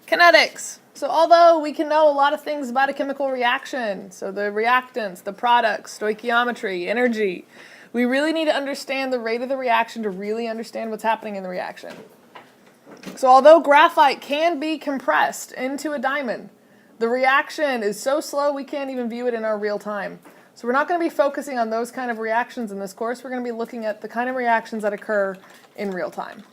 Kinetics. So although we can know a lot of things about a chemical reaction, so the reactants, the products, stoichiometry, energy, we really need to understand the rate of the reaction to really understand what's happening in the reaction. So although graphite can be compressed into a diamond, the reaction is so slow we can't even view it in our real time. So we're not going to be focusing on those kind of reactions in this course. We're going to be looking at the kind of reactions that occur in real time.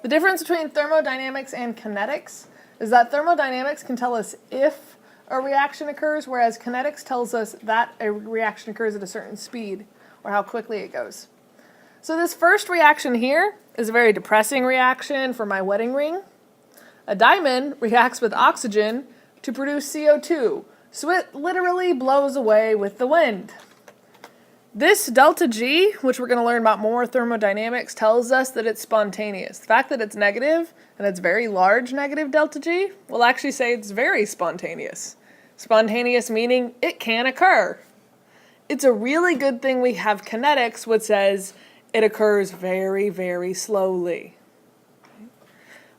The difference between thermodynamics and kinetics is that thermodynamics can tell us if a reaction occurs, whereas kinetics tells us that a reaction occurs at a certain speed or how quickly it goes. So this first reaction here is a very depressing reaction for my wedding ring. A diamond reacts with oxygen to produce CO2, so it literally blows away with the wind. This delta G, which we're going to learn about more thermodynamics, tells us that it's spontaneous. The fact that it's negative, and it's very large negative delta G, will actually say it's very spontaneous. Spontaneous meaning it can occur. It's a really good thing we have kinetics, which says it occurs very, very slowly.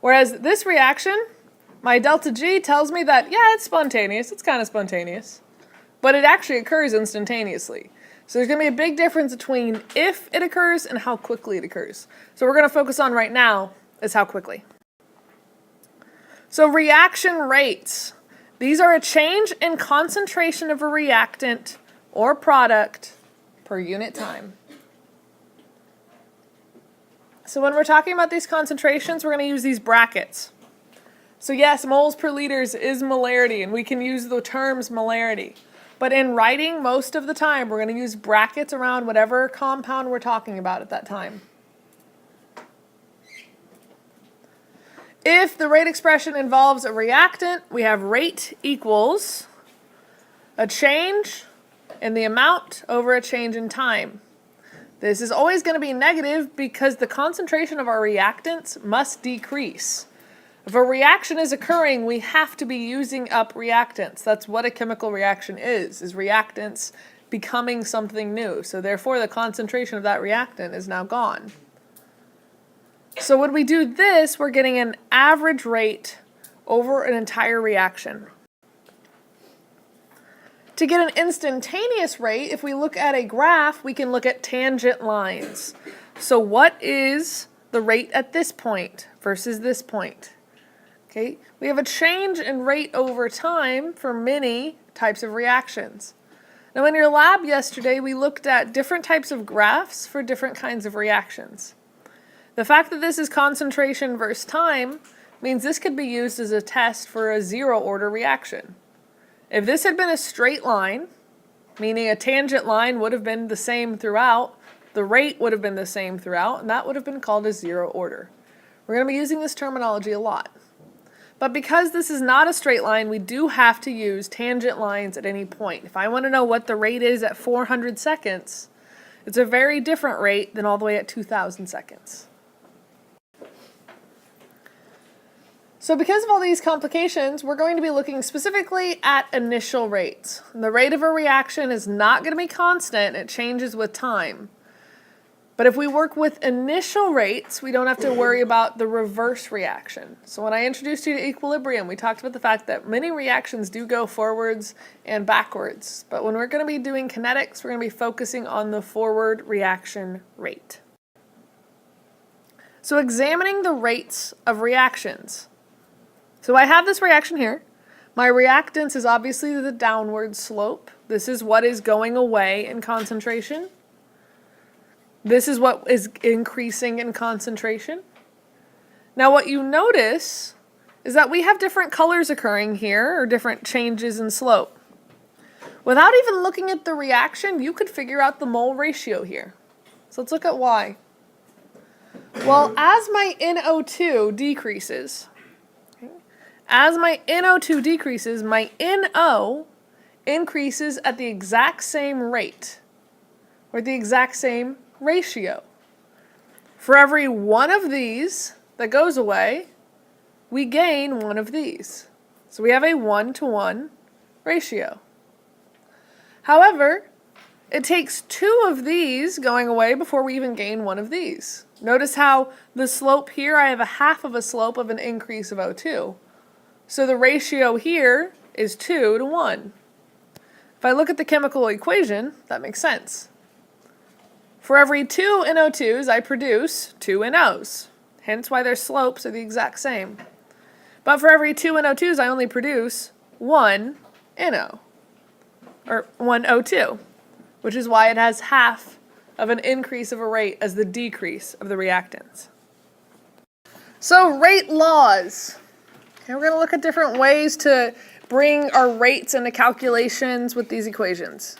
Whereas this reaction, my delta G tells me that, yeah, it's spontaneous, it's kind of spontaneous, but it actually occurs instantaneously. So there's going to be a big difference between if it occurs and how quickly it occurs. So what we're going to focus on right now is how quickly. So reaction rates. These are a change in concentration of a reactant or product per unit time. So when we're talking about these concentrations, we're going to use these brackets. So yes, moles per liters is molarity, and we can use the terms molarity. But in writing, most of the time, we're going to use brackets around whatever compound we're talking about at that time. If the rate expression involves a reactant, we have rate equals a change in the amount over a change in time. This is always going to be negative because the concentration of our reactants must decrease. If a reaction is occurring, we have to be using up reactants. That's what a chemical reaction is reactants becoming something new. So therefore, the concentration of that reactant is now gone. So when we do this, we're getting an average rate over an entire reaction. To get an instantaneous rate, if we look at a graph, we can look at tangent lines. So what is the rate at this point versus this point? Okay, we have a change in rate over time for many types of reactions. Now in your lab yesterday, we looked at different types of graphs for different kinds of reactions. The fact that this is concentration versus time means this could be used as a test for a zero order reaction. If this had been a straight line, meaning a tangent line would have been the same throughout, the rate would have been the same throughout, and that would have been called a zero order. We're going to be using this terminology a lot. But because this is not a straight line, we do have to use tangent lines at any point. If I want to know what the rate is at 400 seconds, it's a very different rate than all the way at 2,000 seconds. So because of all these complications, we're going to be looking specifically at initial rates. The rate of a reaction is not going to be constant, it changes with time. But if we work with initial rates, we don't have to worry about the reverse reaction. So when I introduced you to equilibrium, we talked about the fact that many reactions do go forwards and backwards. But when we're going to be doing kinetics, we're going to be focusing on the forward reaction rate. So examining the rates of reactions. So I have this reaction here. My reactance is obviously the downward slope. This is what is going away in concentration. This is what is increasing in concentration. Now what you notice is that we have different colors occurring here, or different changes in slope. Without even looking at the reaction, you could figure out the mole ratio here. So let's look at why. Well, as my NO2 decreases, my NO increases at the exact same rate, or the exact same ratio. For every one of these that goes away, we gain one of these. So we have a 1-to-1 ratio. However, it takes two of these going away before we even gain one of these. Notice how the slope here, I have a half of a slope of an increase of O2. So the ratio here is 2 to 1. If I look at the chemical equation, that makes sense. For every 2 NO2s, I produce 2 NOs. Hence why their slopes are the exact same. But for every 2 NO2s, I only produce 1 NO, or 1 O2, which is why it has half of an increase of a rate as the decrease of the reactants. So rate laws. Okay, we're going to look at different ways to bring our rates into calculations with these equations.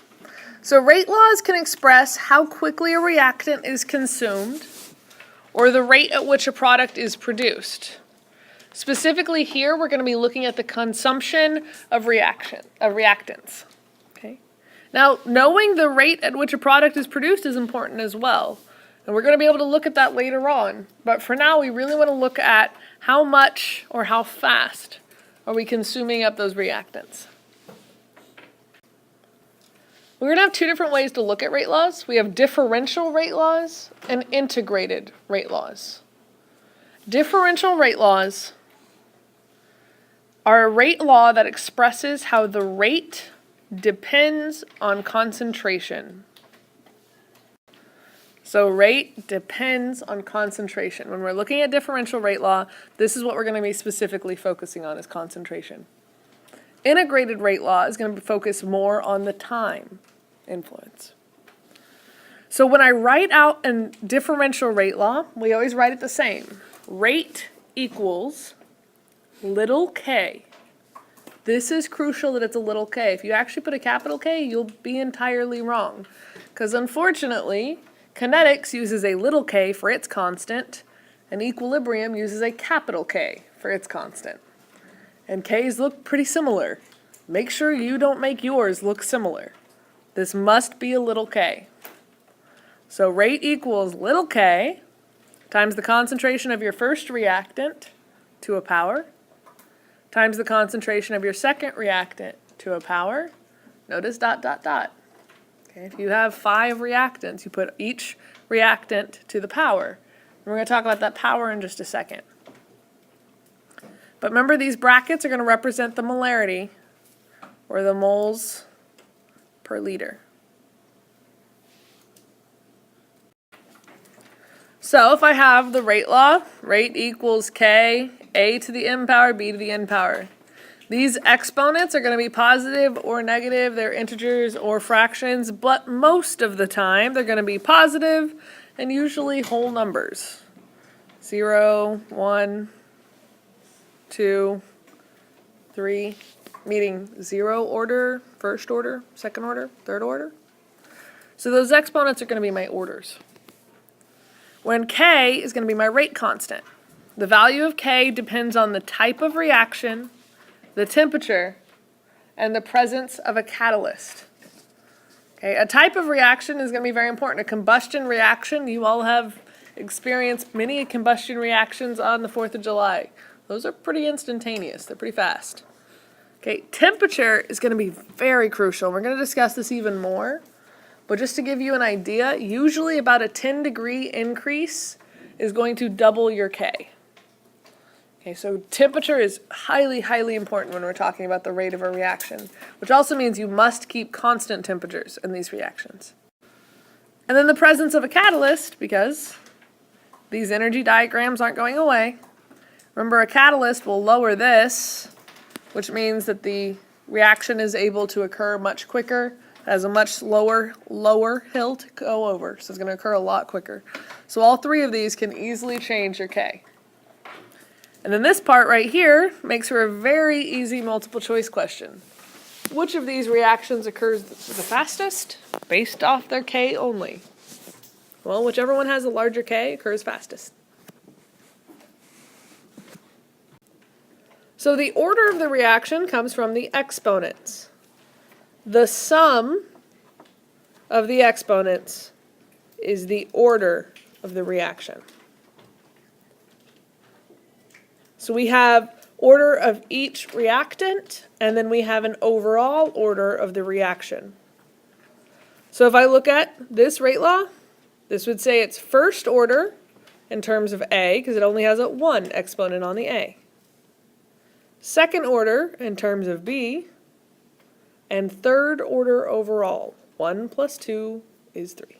So rate laws can express how quickly a reactant is consumed or the rate at which a product is produced. Specifically here, we're going to be looking at the consumption of reactants. Okay? Now, knowing the rate at which a product is produced is important as well. And we're going to be able to look at that later on. But for now, we really want to look at how much or how fast are we consuming up those reactants. We're going to have two different ways to look at rate laws. We have differential rate laws and integrated rate laws. Differential rate laws are a rate law that expresses how the rate depends on concentration. So rate depends on concentration. When we're looking at differential rate law, this is what we're going to be specifically focusing on, is concentration. Integrated rate law is going to focus more on the time influence. So when I write out a differential rate law, we always write it the same. Rate equals little k. This is crucial that it's a little k. If you actually put a capital K, you'll be entirely wrong. Because unfortunately, kinetics uses a little k for its constant, and equilibrium uses a capital K for its constant. And k's look pretty similar. Make sure you don't make yours look similar. This must be a little k. So rate equals little k times the concentration of your first reactant to a power times the concentration of your second reactant to a power. Notice dot, dot, dot. Okay, if you have 5 reactants, you put each reactant to the power. And we're going to talk about that power in just a second. But remember, these brackets are going to represent the molarity, or the moles per liter. So if I have the rate law, rate equals K, A to the m power, B to the n power. These exponents are going to be positive or negative. They're integers or fractions, but most of the time they're going to be positive and usually whole numbers. 0, 1, 2, 3, meaning 0 order, first order, second order, third order. So those exponents are going to be my orders. When K is going to be my rate constant. The value of K depends on the type of reaction, the temperature, and the presence of a catalyst. Okay, a type of reaction is going to be very important. A combustion reaction, you all have experienced many combustion reactions on the 4th of July. Those are pretty instantaneous. They're pretty fast. Okay, temperature is going to be very crucial. We're going to discuss this even more. But just to give you an idea, usually about a 10-degree increase is going to double your K. Okay, so temperature is highly, highly important when we're talking about the rate of a reaction, which also means you must keep constant temperatures in these reactions. And then the presence of a catalyst, because these energy diagrams aren't going away. Remember, a catalyst will lower this, which means that the reaction is able to occur much quicker, has a much lower hill to go over, so it's going to occur a lot quicker. So all 3 of these can easily change your K. And then this part right here makes for a very easy multiple choice question. Which of these reactions occurs the fastest based off their K only? Well, whichever one has a larger K occurs fastest. So the order of the reaction comes from the exponents. The sum of the exponents is the order of the reaction. So we have order of each reactant, and then we have an overall order of the reaction. So if I look at this rate law, this would say it's first order in terms of A, because it only has a 1 exponent on the A. Second order in terms of B, and third order overall. 1 plus 2 is 3.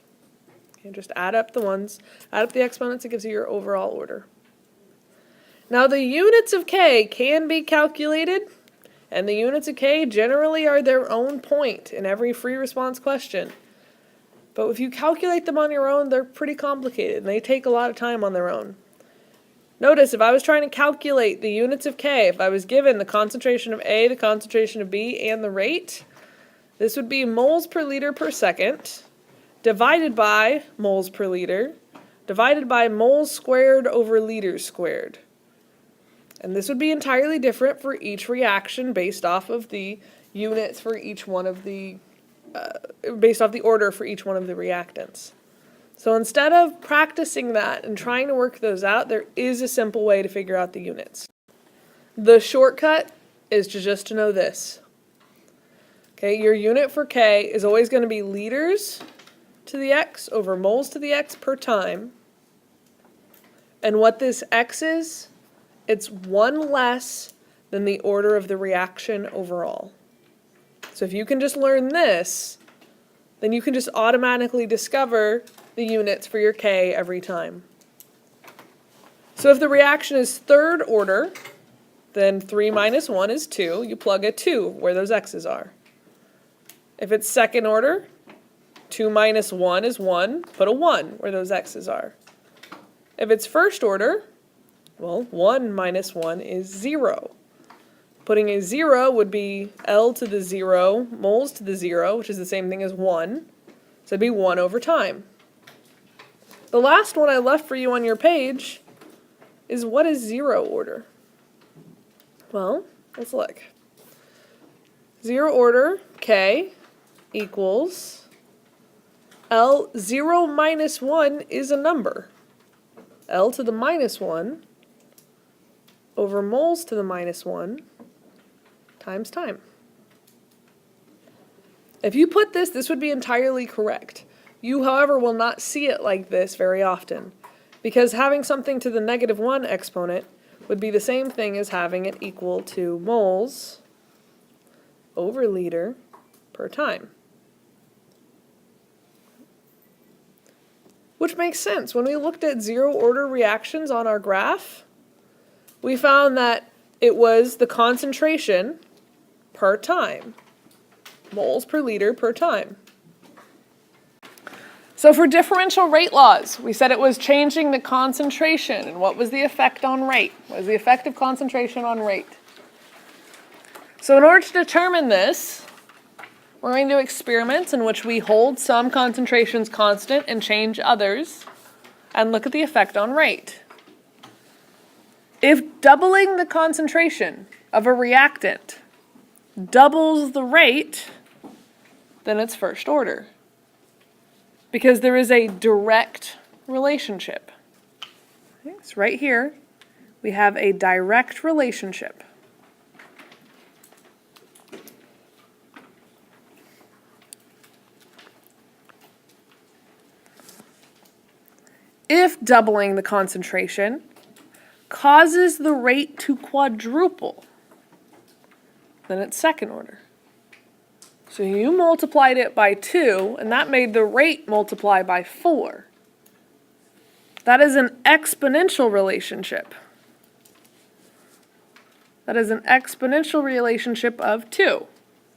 Okay, just add up the ones, add up the exponents, it gives you your overall order. Now the units of K can be calculated, and the units of K generally are their own point in every free response question. But if you calculate them on your own, they're pretty complicated, and they take a lot of time on their own. Notice, if I was trying to calculate the units of K, if I was given the concentration of A, the concentration of B, and the rate, this would be moles per liter per second, divided by moles per liter, divided by moles squared over liters squared. And this would be entirely different for each reaction based off of the units for each one of the, based off the order for each one of the reactants. So instead of practicing that and trying to work those out, there is a simple way to figure out the units. The shortcut is just to know this. Okay, your unit for K is always going to be liters to the X over moles to the X per time. And what this X is, it's 1 less than the order of the reaction overall. So if you can just learn this, then you can just automatically discover the units for your K every time. So if the reaction is third order, then 3 minus 1 is 2. You plug a 2 where those X's are. If it's second order, 2 minus 1 is 1. Put a 1 where those X's are. If it's first order, well, 1 minus 1 is 0. Putting a 0 would be L to the 0, moles to the 0, which is the same thing as 1. So it'd be 1 over time. The last one I left for you on your page is, what is 0 order? Well, let's look. 0 order, K, equals L, 0 minus 1 is a number. L to the minus 1 over moles to the minus 1 times time. If you put this, this would be entirely correct. You, however, will not see it like this very often, because having something to the negative 1 exponent would be the same thing as having it equal to moles over liter per time. Which makes sense. When we looked at 0 order reactions on our graph, we found that it was the concentration per time, moles per liter per time. So for differential rate laws, we said it was changing the concentration. And what was the effect on rate? What was the effect of concentration on rate? So in order to determine this, we're going to do experiments in which we hold some concentrations constant and change others, and look at the effect on rate. If doubling the concentration of a reactant doubles the rate, then it's first order, because there is a direct relationship. Okay, so right here, we have a direct relationship. If doubling the concentration causes the rate to quadruple, then it's second order. So you multiplied it by 2, and that made the rate multiply by 4. That is an exponential relationship. That is an exponential relationship of 2.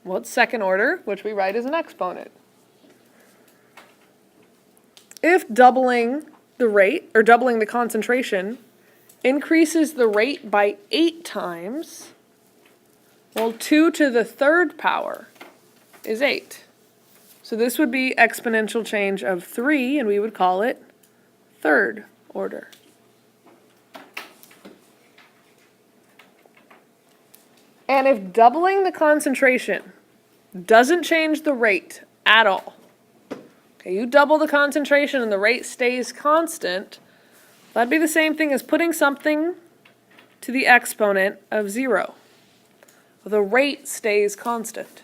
Well, it's second order, which we write as an exponent. If doubling the rate, or doubling the concentration, increases the rate by 8 times, well, 2 to the third power is 8. So this would be exponential change of 3, and we would call it third order. And if doubling the concentration doesn't change the rate at all, okay, you double the concentration and the rate stays constant, that'd be the same thing as putting something to the exponent of 0. The rate stays constant.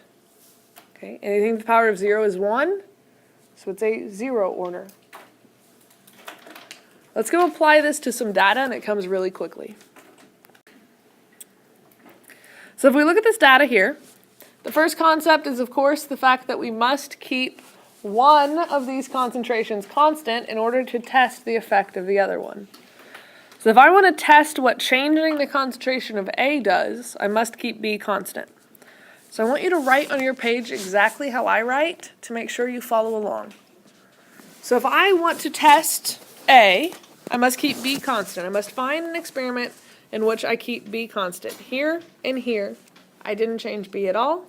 Okay, anything to the power of 0 is 1, so it's a 0 order. Let's go apply this to some data, and it comes really quickly. So if we look at this data here, the first concept is, of course, the fact that we must keep one of these concentrations constant in order to test the effect of the other one. So if I want to test what changing the concentration of A does, I must keep B constant. So I want you to write on your page exactly how I write to make sure you follow along. So if I want to test A, I must keep B constant. I must find an experiment in which I keep B constant. Here and here, I didn't change B at all.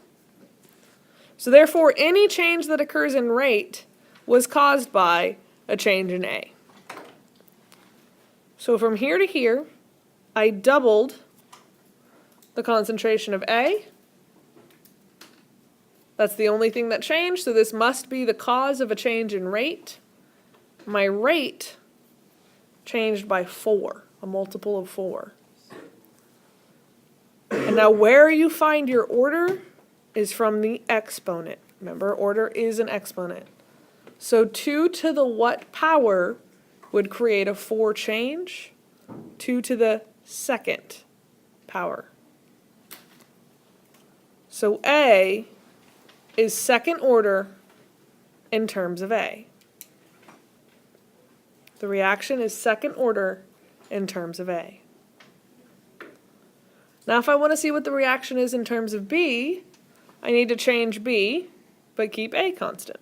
So therefore, any change that occurs in rate was caused by a change in A. So from here to here, I doubled the concentration of A. That's the only thing that changed, so this must be the cause of a change in rate. My rate changed by 4, a multiple of 4. And now where you find your order is from the exponent. Remember, order is an exponent. So 2 to the what power would create a 4 change? 2 to the second power. So A is second order in terms of A. The reaction is second order in terms of A. Now if I want to see what the reaction is in terms of B, I need to change B, but keep A constant.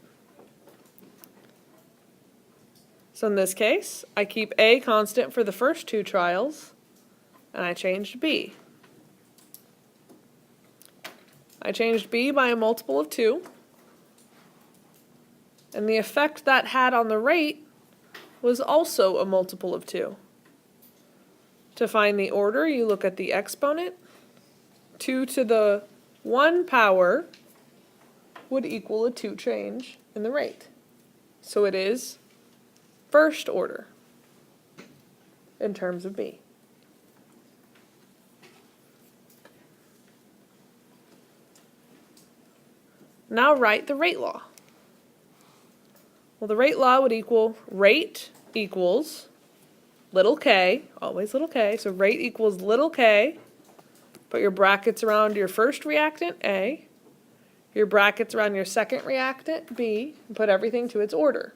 So in this case, I keep A constant for the first 2 trials, and I changed B. I changed B by a multiple of 2, and the effect that had on the rate was also a multiple of 2. To find the order, you look at the exponent. 2 to the 1 power would equal a 2 change in the rate. So it is first order in terms of B. Now write the rate law. Well, the rate law would equal rate equals little k, always little k, so rate equals little k. Put your brackets around your first reactant, A, your brackets around your second reactant, B, and put everything to its order.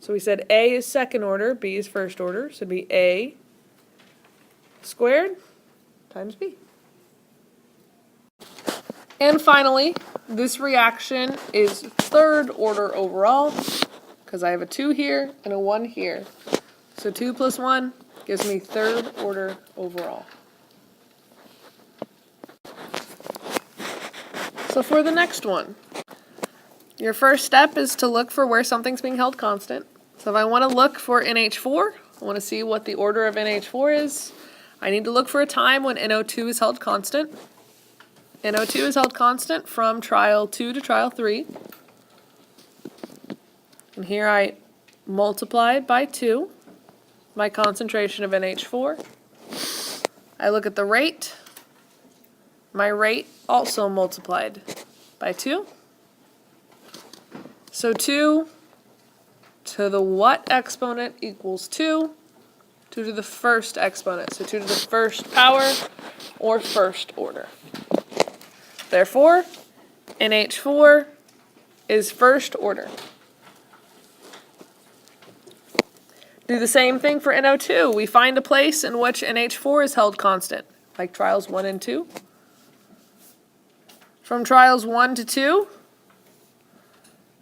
So we said A is second order, B is first order, so it'd be A squared times B. And finally, this reaction is third order overall, because I have a 2 here and a 1 here. So 2 plus 1 gives me third order overall. So for the next one, your first step is to look for where something's being held constant. So if I want to look for NH4, I want to see what the order of NH4 is, I need to look for a time when NO2 is held constant. NO2 is held constant from trial 2 to trial 3. And here I multiplied by 2 my concentration of NH4. I look at the rate. My rate also multiplied by 2. So 2 to the what exponent equals 2? 2 to the first exponent. So 2 to the first power or first order. Therefore, NH4 is first order. Do the same thing for NO2. We find a place in which NH4 is held constant, like trials 1 and 2. From trials 1 to 2,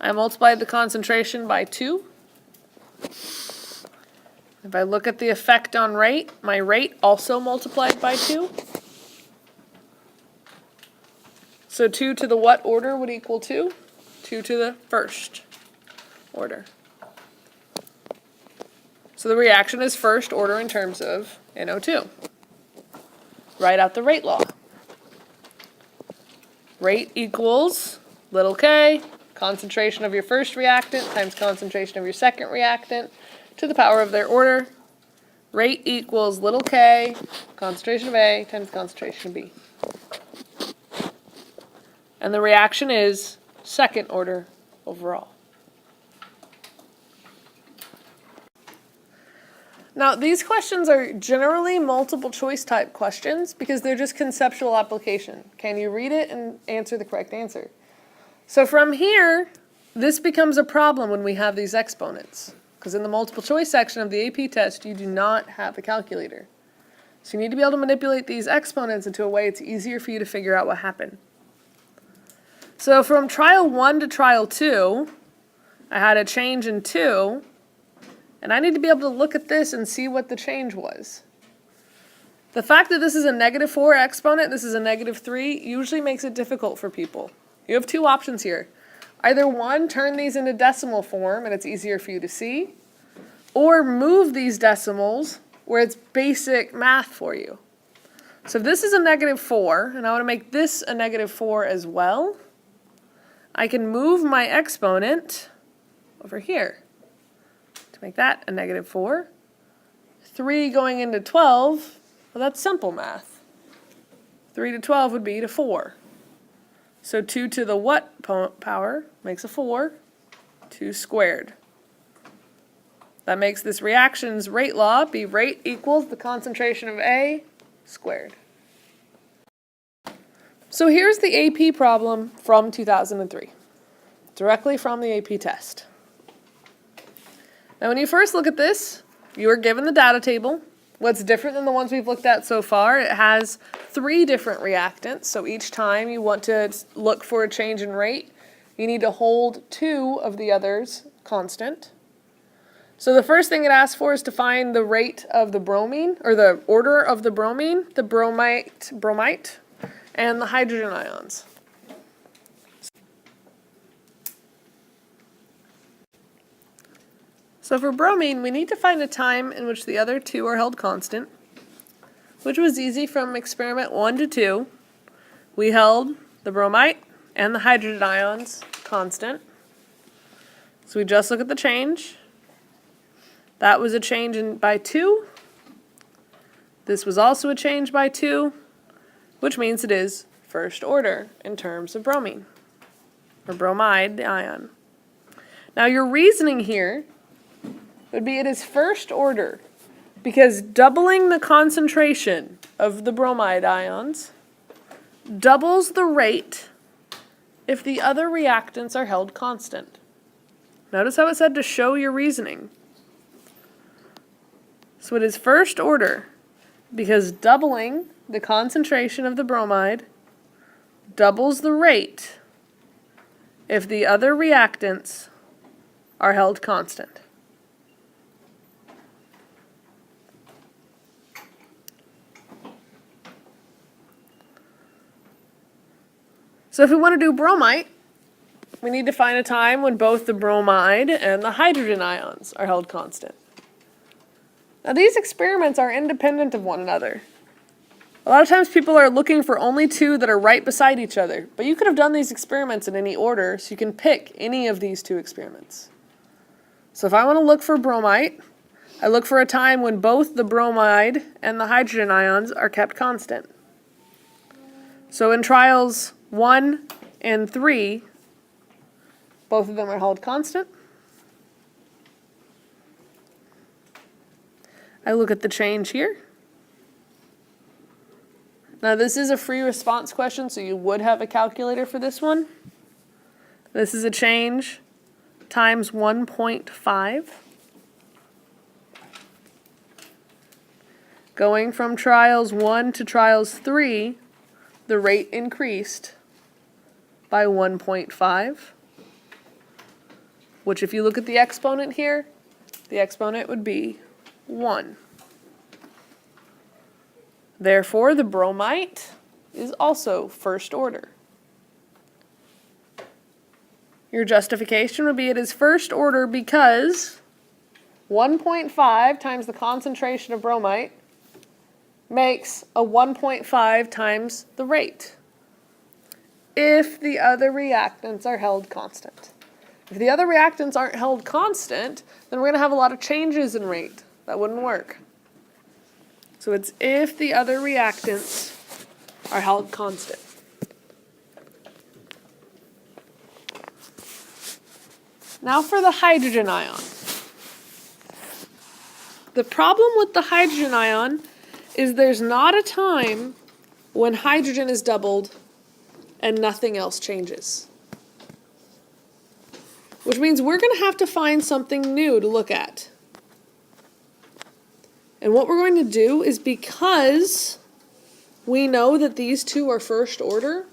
I multiplied the concentration by 2. If I look at the effect on rate, my rate also multiplied by 2. So 2 to the what order would equal 2? 2 to the first order. So the reaction is first order in terms of NO2. Write out the rate law. Rate equals little k, concentration of your first reactant times concentration of your second reactant to the power of their order. Rate equals little k, concentration of A times concentration of B. And the reaction is second order overall. Now, these questions are generally multiple choice type questions because they're just conceptual application. Can you read it and answer the correct answer? So from here, this becomes a problem when we have these exponents, because in the multiple choice section of the AP test, you do not have a calculator. So you need to be able to manipulate these exponents into a way it's easier for you to figure out what happened. So from trial 1 to trial 2, I had a change in 2, and I need to be able to look at this and see what the change was. The fact that this is a -4 exponent, this is a -3, usually makes it difficult for people. You have two options here. Either one, turn these into decimal form and it's easier for you to see, or move these decimals where it's basic math for you. So if this is a -4, and I want to make this a -4 as well, I can move my exponent over here to make that a -4. 3 going into 12, well, that's simple math. 3 to 12 would be to 4. So 2 to the what power makes a 4, 2 squared. That makes this reaction's rate law be rate equals the concentration of A squared. So here's the AP problem from 2003, directly from the AP test. Now when you first look at this, you are given the data table. What's different than the ones we've looked at so far, it has 3 different reactants, so each time you want to look for a change in rate, you need to hold 2 of the others constant. So the first thing it asks for is to find the rate of the bromine, or the order of the bromine, the bromite, and the hydrogen ions. So for bromine, we need to find a time in which the other 2 are held constant, which was easy from experiment 1 to 2. We held the bromite and the hydrogen ions constant. So we just look at the change. That was a change by 2. This was also a change by 2, which means it is first order in terms of bromine, or bromide, the ion. Now your reasoning here would be it is first order because doubling the concentration of the bromide ions doubles the rate if the other reactants are held constant. Notice how it said to show your reasoning. So it is first order because doubling the concentration of the bromide doubles the rate if the other reactants are held constant. So if we want to do bromite, we need to find a time when both the bromide and the hydrogen ions are held constant. Now these experiments are independent of one another. A lot of times people are looking for only 2 that are right beside each other, but you could have done these experiments in any order, so you can pick any of these 2 experiments. So if I want to look for bromite, I look for a time when both the bromide and the hydrogen ions are kept constant. So in trials 1 and 3, both of them are held constant. I look at the change here. Now this is a free response question, so you would have a calculator for this one. This is a change times 1.5. Going from trials 1 to trials 3, the rate increased by 1.5, which if you look at the exponent here, the exponent would be 1. Therefore, the bromite is also first order. Your justification would be it is first order because 1.5 times the concentration of bromite makes a 1.5 times the rate if the other reactants are held constant. If the other reactants aren't held constant, then we're going to have a lot of changes in rate. That wouldn't work. So it's if the other reactants are held constant. Now for the hydrogen ion. The problem with the hydrogen ion is there's not a time when hydrogen is doubled and nothing else changes. Which means we're going to have to find something new to look at. And what we're going to do is, because we know that these two are first order,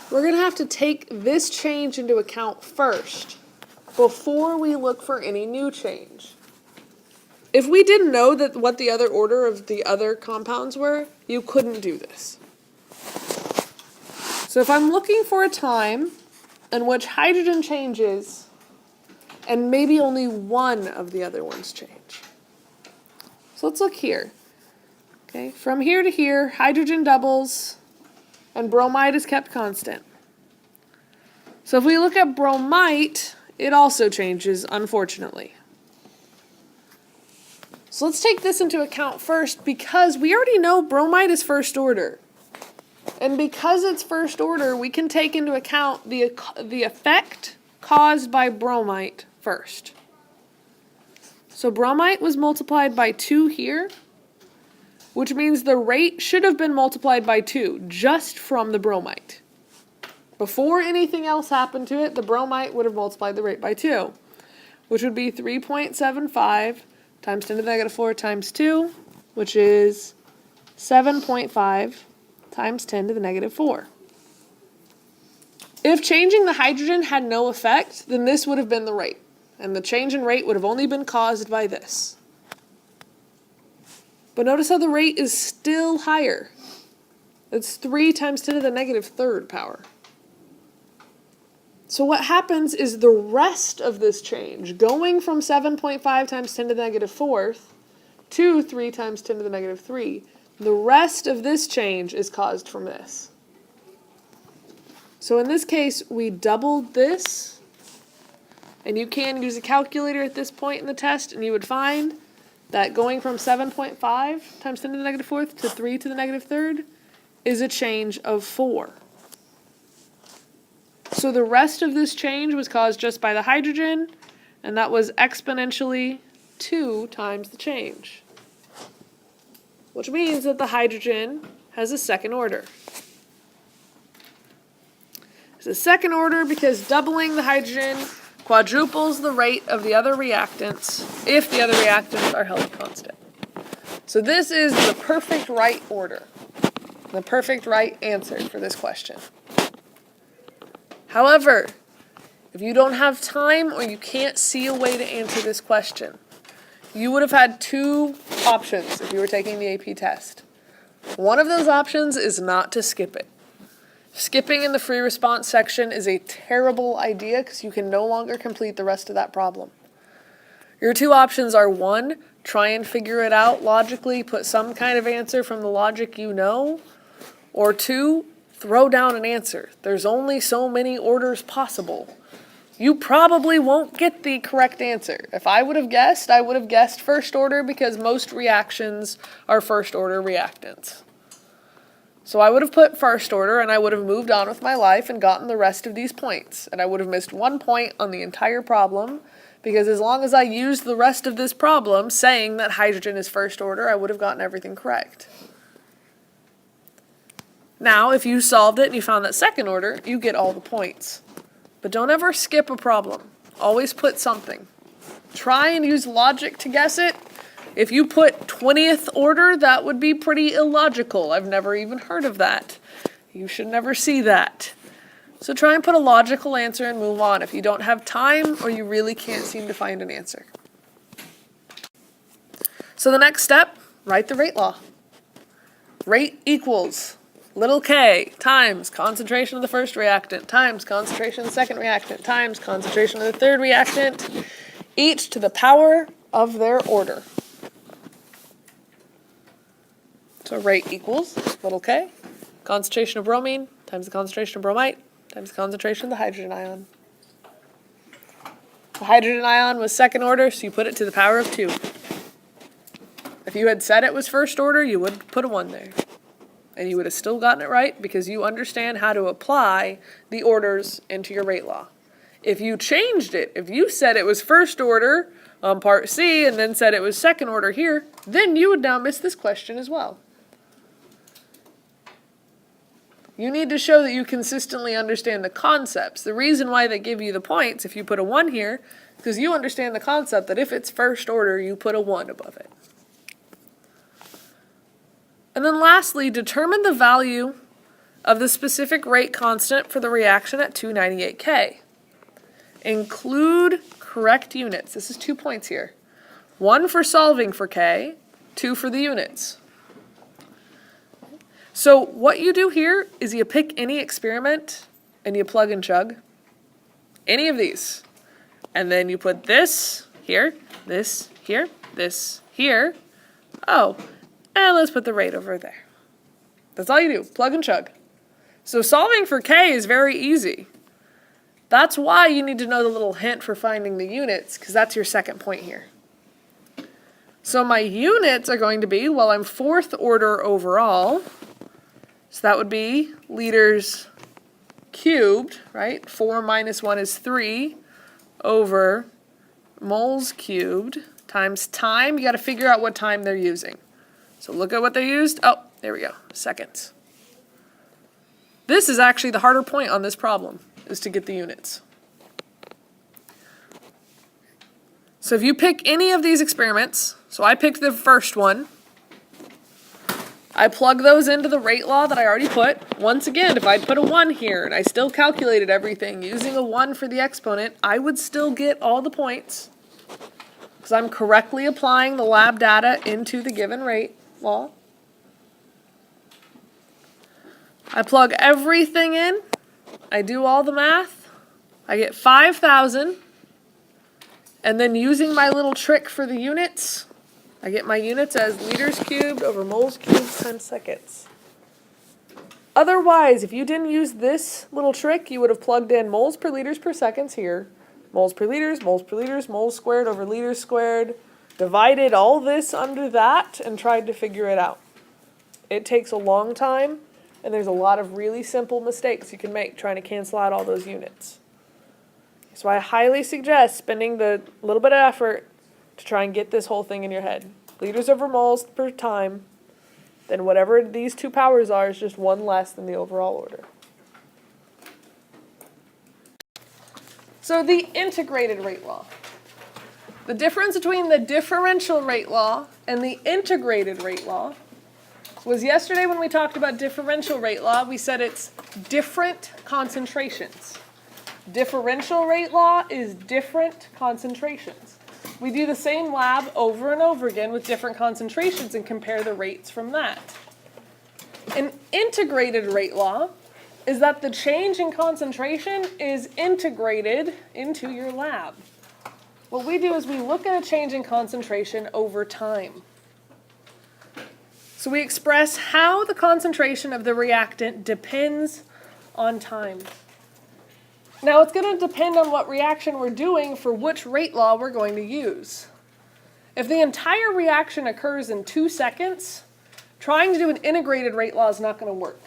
we're going to have to take this change into account first before we look for any new change. If we didn't know that what the other order of the other compounds were, you couldn't do this. So if I'm looking for a time in which hydrogen changes and maybe only one of the other ones change. So let's look here. Okay, from here to here, hydrogen doubles and bromide is kept constant. So if we look at bromite, it also changes, unfortunately. So let's take this into account first, because we already know bromide is first order. And because it's first order, we can take into account the effect caused by bromite first. So bromite was multiplied by 2 here, which means the rate should have been multiplied by 2 just from the bromite. Before anything else happened to it, the bromite would have multiplied the rate by 2, which would be 3.75 times 10 to the negative 4 times 2, which is 7.5 times 10 to the negative 4. If changing the hydrogen had no effect, then this would have been the rate, and the change in rate would have only been caused by this. But notice how the rate is still higher. It's 3 times 10 to the negative 3rd power. So what happens is the rest of this change, going from 7.5 times 10 to the negative 4th to 3 times 10 to the negative 3, the rest of this change is caused from this. So in this case, we doubled this, and you can use a calculator at this point in the test, and you would find that going from 7.5 times 10 to the negative 4th to 3 to the negative 3rd is a change of 4. So the rest of this change was caused just by the hydrogen, and that was exponentially 2 times the change. Which means that the hydrogen has a second order. It's a second order because doubling the hydrogen quadruples the rate of the other reactants if the other reactants are held constant. So this is the perfect right order, the perfect right answer for this question. However, if you don't have time or you can't see a way to answer this question, you would have had 2 options if you were taking the AP test. One of those options is not to skip it. Skipping in the free response section is a terrible idea because you can no longer complete the rest of that problem. Your 2 options are: 1, try and figure it out logically, put some kind of answer from the logic you know, or 2, throw down an answer. There's only so many orders possible. You probably won't get the correct answer. If I would have guessed first order because most reactions are first order reactants. So I would have put first order and I would have moved on with my life and gotten the rest of these points. And I would have missed 1 point on the entire problem, because as long as I used the rest of this problem saying that hydrogen is first order, I would have gotten everything correct. Now, if you solved it and you found that second order, you get all the points. But don't ever skip a problem. Always put something. Try and use logic to guess it. If you put 20th order, that would be pretty illogical. I've never even heard of that. You should never see that. So try and put a logical answer and move on if you don't have time or you really can't seem to find an answer. So the next step, write the rate law. Rate equals little k times concentration of the first reactant times concentration of the second reactant times concentration of the third reactant, each to the power of their order. So rate equals little k, concentration of bromine times the concentration of bromite times the concentration of the hydrogen ion. The hydrogen ion was second order, so you put it to the power of 2. If you had said it was first order, you would put a 1 there. And you would have still gotten it right because you understand how to apply the orders into your rate law. If you changed it, if you said it was first order on part C and then said it was second order here, then you would now miss this question as well. You need to show that you consistently understand the concepts. The reason why they give you the points if you put a 1 here is because you understand the concept that if it's first order, you put a 1 above it. And then lastly, determine the value of the specific rate constant for the reaction at 298K. Include correct units. This is 2 points here. 1 for solving for K, 2 for the units. So what you do here is you pick any experiment and you plug and chug. Any of these. And then you put this here, this here, this here. Oh, and let's put the rate over there. That's all you do, plug and chug. So solving for K is very easy. That's why you need to know the little hint for finding the units, because that's your second point here. So my units are going to be, well, I'm fourth order overall. So that would be liters cubed, right? 4 minus 1 is 3 over moles cubed times time. You got to figure out what time they're using. So look at what they used. Oh, there we go, seconds. This is actually the harder point on this problem, is to get the units. So if you pick any of these experiments, so I picked the first one, I plug those into the rate law that I already put. Once again, if I'd put a 1 here and I still calculated everything using a 1 for the exponent, I would still get all the points because I'm correctly applying the lab data into the given rate law. I plug everything in. I do all the math. I get 5,000. And then using my little trick for the units, I get my units as liters cubed over moles cubed times seconds. Otherwise, if you didn't use this little trick, you would have plugged in moles per liters per seconds here, moles per liters, moles squared over liters squared, divided all this under that, and tried to figure it out. It takes a long time, and there's a lot of really simple mistakes you can make trying to cancel out all those units. So I highly suggest spending the little bit of effort to try and get this whole thing in your head. Liters over moles per time, then whatever these two powers are is just 1 less than the overall order. So the integrated rate law. The difference between the differential rate law and the integrated rate law was yesterday when we talked about differential rate law, we said it's different concentrations. Differential rate law is different concentrations. We do the same lab over and over again with different concentrations and compare the rates from that. An integrated rate law is that the change in concentration is integrated into your lab. What we do is we look at a change in concentration over time. So we express how the concentration of the reactant depends on time. Now it's going to depend on what reaction we're doing for which rate law we're going to use. If the entire reaction occurs in 2 seconds, trying to do an integrated rate law is not going to work.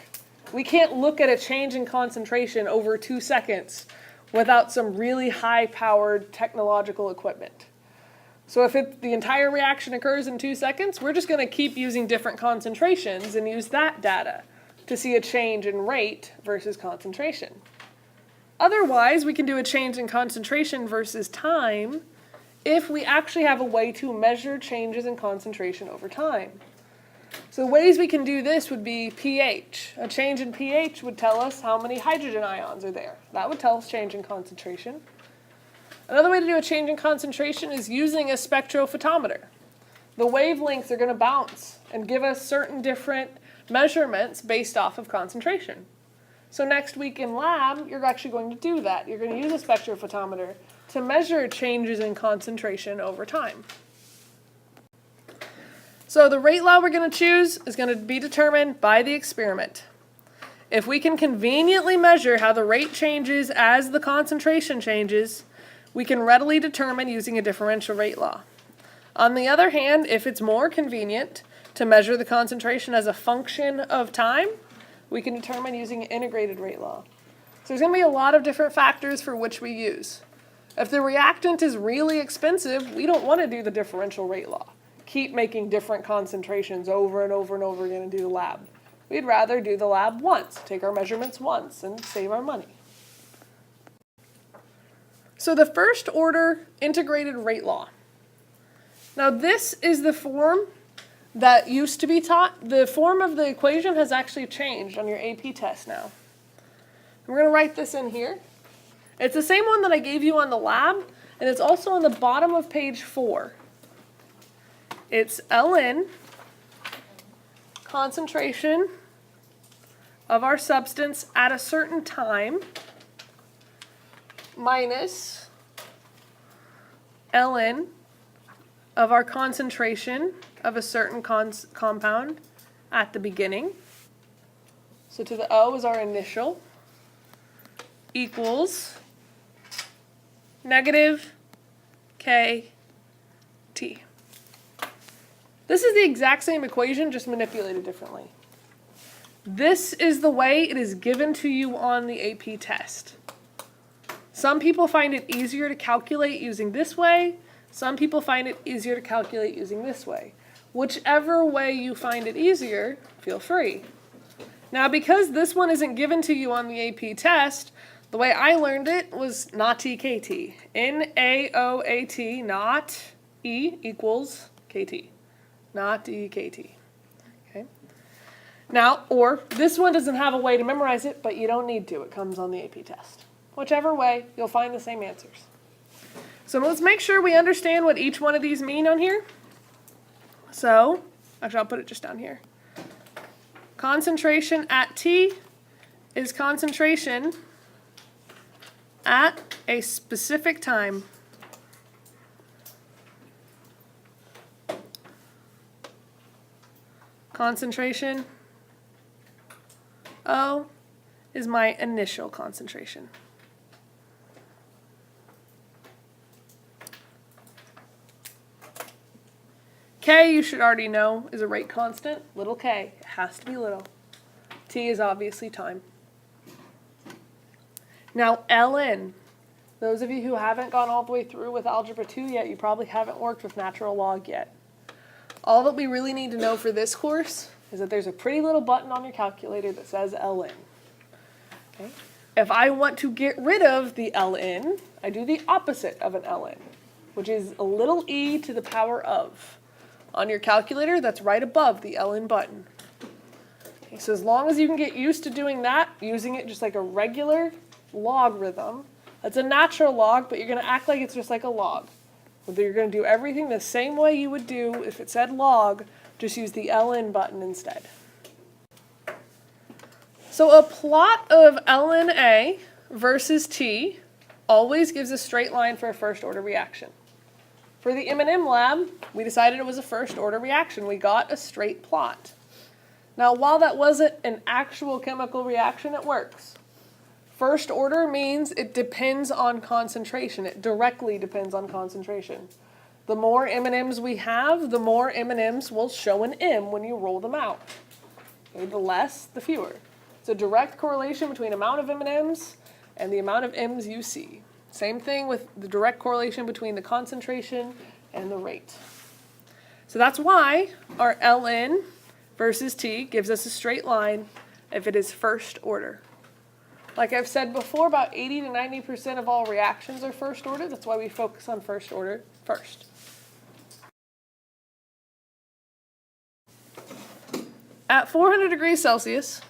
We can't look at a change in concentration over 2 seconds without some really high-powered technological equipment. So if the entire reaction occurs in 2 seconds, we're just going to keep using different concentrations and use that data to see a change in rate versus concentration. Otherwise, we can do a change in concentration versus time if we actually have a way to measure changes in concentration over time. So the ways we can do this would be pH. A change in pH would tell us how many hydrogen ions are there. That would tell us change in concentration. Another way to do a change in concentration is using a spectrophotometer. The wavelengths are going to bounce and give us certain different measurements based off of concentration. So next week in lab, you're actually going to do that. You're going to use a spectrophotometer to measure changes in concentration over time. So the rate law we're going to choose is going to be determined by the experiment. If we can conveniently measure how the rate changes as the concentration changes, we can readily determine using a differential rate law. On the other hand, if it's more convenient to measure the concentration as a function of time, we can determine using an integrated rate law. So there's going to be a lot of different factors for which we use. If the reactant is really expensive, we don't want to do the differential rate law. Keep making different concentrations over and over and over again and do the lab. We'd rather do the lab once, take our measurements once, and save our money. So the first order integrated rate law. Now this is the form that used to be taught. The form of the equation has actually changed on your AP test now. We're going to write this in here. It's the same one that I gave you on the lab, and it's also on the bottom of page 4. It's Ln, concentration of our substance at a certain time, minus Ln of our concentration of a certain compound at the beginning. So to the O is our initial, equals negative KT. This is the exact same equation, just manipulated differently. This is the way it is given to you on the AP test. Some people find it easier to calculate using this way. Some people find it easier to calculate using this way. Whichever way you find it easier, feel free. Now, because this one isn't given to you on the AP test, the way I learned it was not TKT. NaOAT, not E equals KT. Not DKT. Okay. Now, or this one doesn't have a way to memorize it, but you don't need to. It comes on the AP test. Whichever way, you'll find the same answers. So let's make sure we understand what each one of these mean on here. So, actually I'll put it just down here. Concentration at T is concentration at a specific time. Concentration O is my initial concentration. K, you should already know, is a rate constant. Little k, it has to be little. T is obviously time. Now Ln, those of you who haven't gone all the way through with Algebra 2 yet, you probably haven't worked with natural log yet. All that we really need to know for this course is that there's a pretty little button on your calculator that says Ln. Okay? If I want to get rid of the Ln, I do the opposite of an Ln, which is a little e to the power of. On your calculator, that's right above the Ln button. Okay, so as long as you can get used to doing that, using it just like a regular logarithm, that's a natural log, but you're going to act like it's just like a log. You're going to do everything the same way you would do if it said log, just use the Ln button instead. So a plot of Ln A versus T always gives a straight line for a first order reaction. For the M&M lab, we decided it was a first order reaction. We got a straight plot. Now, while that wasn't an actual chemical reaction, it works. First order means it depends on concentration. It directly depends on concentration. The more M&Ms we have, the more M&Ms will show an M when you roll them out. Okay, the less, the fewer. It's a direct correlation between amount of M&Ms and the amount of M's you see. Same thing with the direct correlation between the concentration and the rate. So that's why our Ln versus T gives us a straight line if it is first order. Like I've said before, about 80 to 90% of all reactions are first order. That's why we focus on first order first. At 400 degrees Celsius,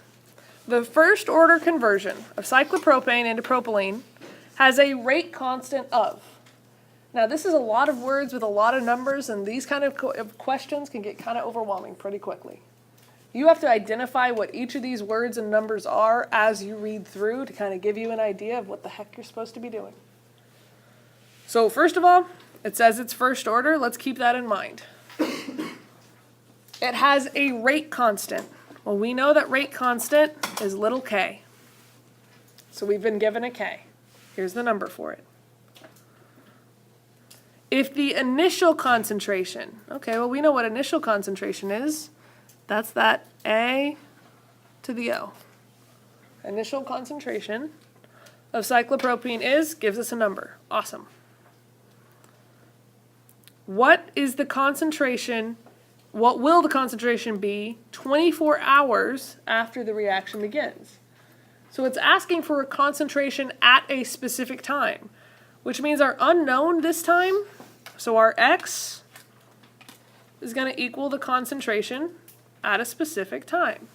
the first order conversion of cyclopropane into propylene has a rate constant of. Now this is a lot of words with a lot of numbers, and these kind of questions can get kind of overwhelming pretty quickly. You have to identify what each of these words and numbers are as you read through to kind of give you an idea of what the heck you're supposed to be doing. So first of all, it says it's first order. Let's keep that in mind. It has a rate constant. Well, we know that rate constant is little k. So we've been given a k. Here's the number for it. If the initial concentration, okay, well we know what initial concentration is. That's that A to the O. Initial concentration of cyclopropene is, gives us a number. Awesome. What is the concentration, what will the concentration be 24 hours after the reaction begins? So it's asking for a concentration at a specific time, which means our unknown this time, so our x is going to equal the concentration at a specific time.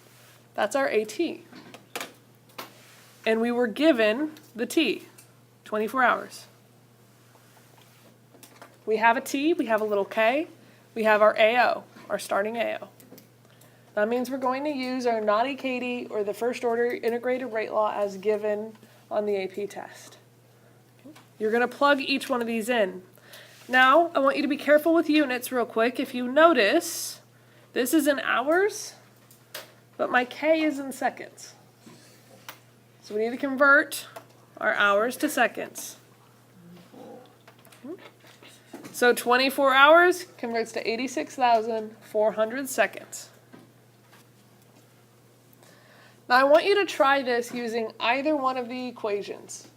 That's our AT. And we were given the T, 24 hours. We have a T, we have a little k, we have our AO, our starting AO. That means we're going to use our naughty-Katie or the first order integrated rate law as given on the AP test. You're going to plug each one of these in. Now, I want you to be careful with units real quick. If you notice, this is in hours, but my K is in seconds. So we need to convert our hours to seconds. So 24 hours converts to 86,400 seconds. Now I want you to try this using either one of the equations.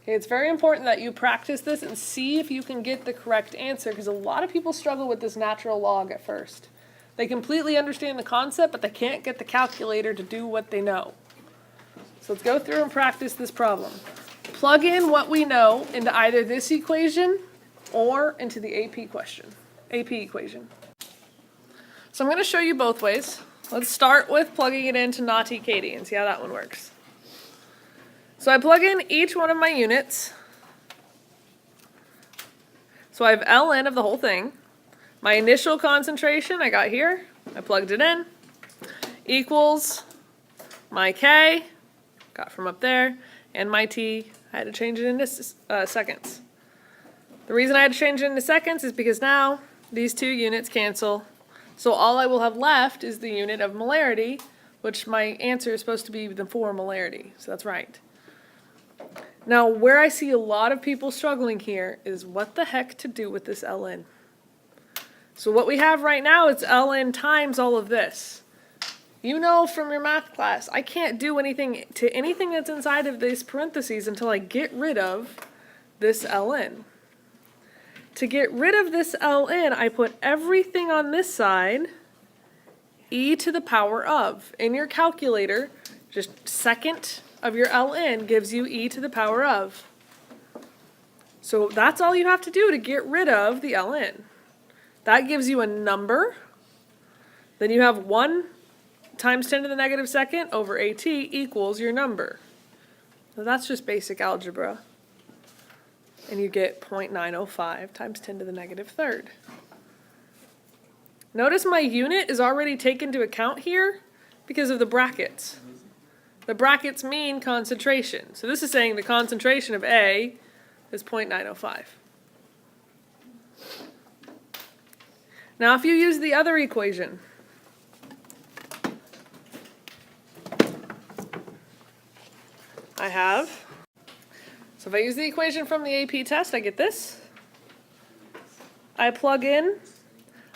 Okay, it's very important that you practice this and see if you can get the correct answer, because a lot of people struggle with this natural log at first. They completely understand the concept, but they can't get the calculator to do what they know. So let's go through and practice this problem. Plug in what we know into either this equation or into the AP equation. So I'm going to show you both ways. Let's start with plugging it into naughty Katie and see how that one works. So I plug in each one of my units. So I have Ln of the whole thing. My initial concentration I got here, I plugged it in, equals my K, got from up there, and my T, I had to change it into seconds. The reason I had to change it into seconds is because now these two units cancel. So all I will have left is the unit of molarity, which my answer is supposed to be the 4 molarity. So that's right. Now, where I see a lot of people struggling here is what the heck to do with this Ln. So what we have right now is Ln times all of this. You know from your math class, I can't do anything to anything that's inside of these parentheses until I get rid of this Ln. To get rid of this Ln, I put everything on this side, e to the power of. In your calculator, just second of your Ln gives you e to the power of. So that's all you have to do to get rid of the Ln. That gives you a number. Then you have 1 times 10 to the negative second over AT equals your number. So that's just basic algebra. And you get 0.905 times 10 to the negative third. Notice my unit is already taken into account here because of the brackets. The brackets mean concentration. So this is saying the concentration of A is 0.905. Now if you use the other equation, I have, so if I use the equation from the AP test, I get this. I plug in,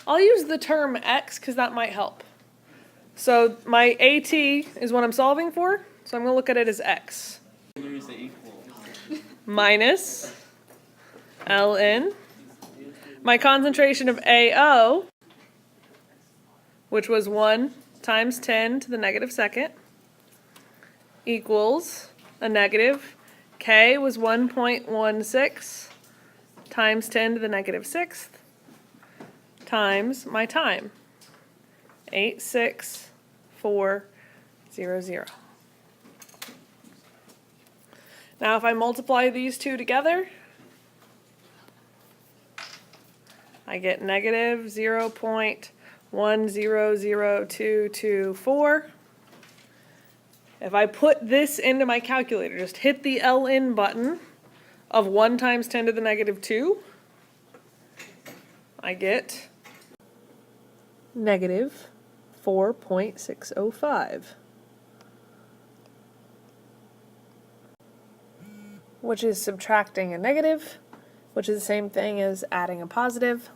I'll use the term x because that might help. So my AT is what I'm solving for, so I'm going to look at it as x. Minus Ln. My concentration of AO, which was 1 times 10 to the negative second, equals a negative. K was 1.16 times 10 to the negative sixth times my time, 86400. Now if I multiply these two together, I get negative 0.100224. If I put this into my calculator, just hit the Ln button of 1 times 10 to the negative 2, I get negative 4.605, which is subtracting a negative, which is the same thing as adding a positive.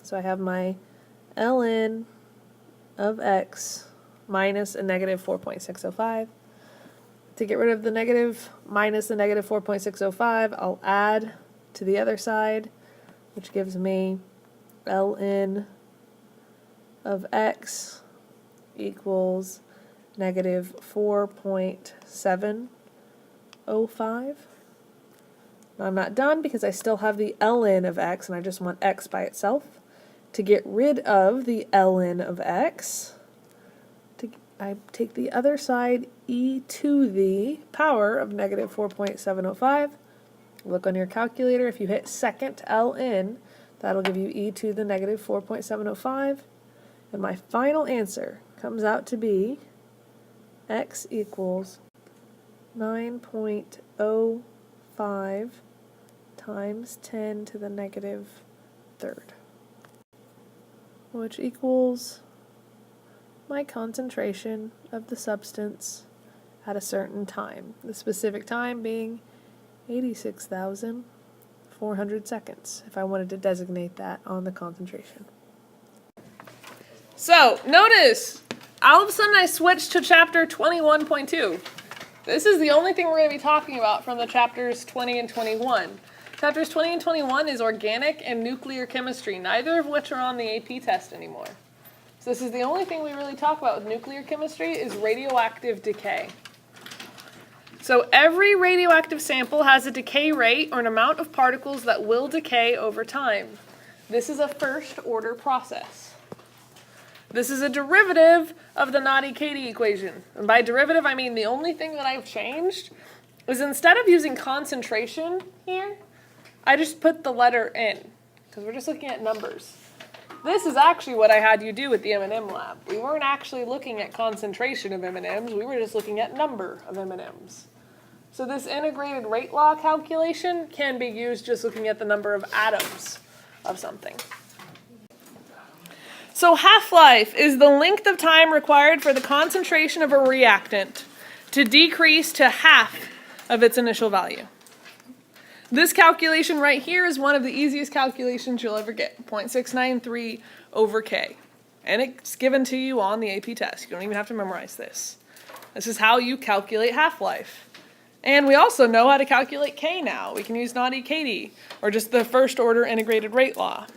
So I have my Ln of x minus a negative 4.605. To get rid of the negative minus the negative 4.605, I'll add to the other side, which gives me ln of x equals negative 4.705. Now I'm not done because I still have the ln of x and I just want x by itself. To get rid of the ln of x, I take the other side, e to the power of negative 4.705. Look on your calculator. If you hit second ln, that'll give you e to the negative 4.705. And my final answer comes out to be x equals 9.05 times 10 to the negative third, which equals my concentration of the substance at a certain time, the specific time being 86,400 seconds, if I wanted to designate that on the concentration. So, notice, all of a sudden I switched to chapter 21.2. This is the only thing we're going to be talking about from the chapters 20 and 21. Chapters 20 and 21 is organic and nuclear chemistry, neither of which are on the AP test anymore. So this is the only thing we really talk about with nuclear chemistry is radioactive decay. So every radioactive sample has a decay rate or an amount of particles that will decay over time. This is a first order process. This is a derivative of the Naudi-Katie equation. And by derivative, I mean the only thing that I've changed is instead of using concentration here, I just put the letter N, because we're just looking at numbers. This is actually what I had you do at the M&M lab. We weren't actually looking at concentration of M&Ms, we were just looking at number of M&Ms. So this integrated rate law calculation can be used just looking at the number of atoms of something. So half-life is the length of time required for the concentration of a reactant to decrease to half of its initial value. This calculation right here is one of the easiest calculations you'll ever get, 0.693 over K. And it's given to you on the AP test. You don't even have to memorize this. This is how you calculate half-life. And we also know how to calculate K now. We can use Naudi-Katie, or just the first order integrated rate law.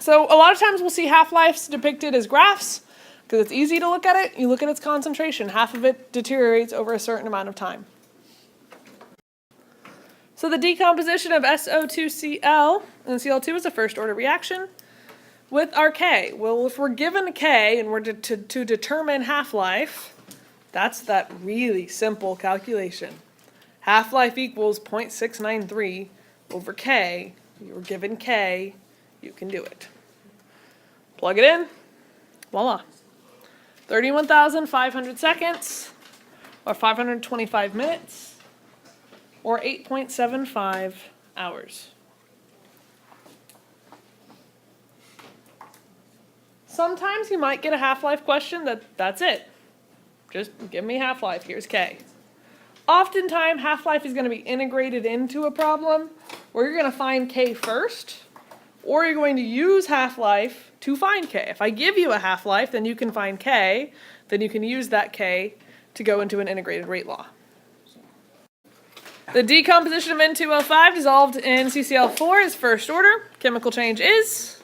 So a lot of times we'll see half-lives depicted as graphs, because it's easy to look at it. You look at its concentration. Half of it deteriorates over a certain amount of time. So the decomposition of SO2Cl and Cl2 is a first order reaction with our K. Well, if we're given a K and we're to determine half-life, that's that really simple calculation. Half-life equals 0.693 over K. You were given K, you can do it. Plug it in, voila. 31,500 seconds, or 525 minutes. Or 8.75 hours. Sometimes you might get a half-life question that's it. Just give me half-life, here's K. Oftentimes, half-life is going to be integrated into a problem where you're going to find K first, or you're going to use half-life to find K. If I give you a half-life, then you can find K, then you can use that K to go into an integrated rate law. The decomposition of N2O5 dissolved in CCl4 is first order. Chemical change is.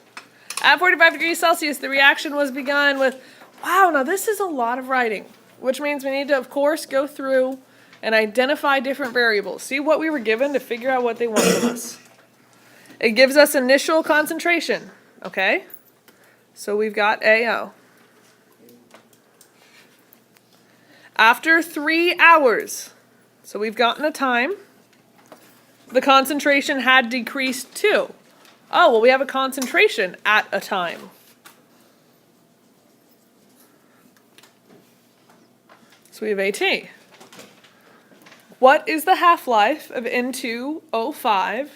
At 45 degrees Celsius, the reaction was begun with, wow, now this is a lot of writing, which means we need to, of course, go through and identify different variables. See what we were given to figure out what they want from us. It gives us initial concentration, okay? So we've got AO. After 3 hours, so we've gotten a time. The concentration had decreased too. Oh, well, we have a concentration at a time. So we have AT. What is the half-life of N2O5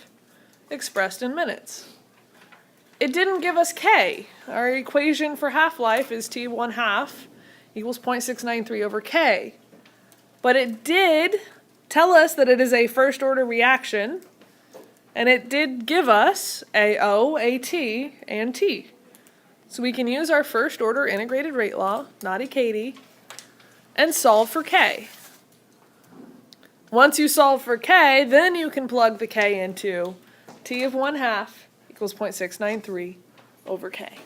expressed in minutes? It didn't give us K. Our equation for half-life is T1/2 equals 0.693 over K. But it did tell us that it is a first order reaction, and it did give us AO, AT, and T. So we can use our first order integrated rate law, Naudi-Katie, and solve for K. Once you solve for K, then you can plug the K into T of 1/2 equals 0.693 over K.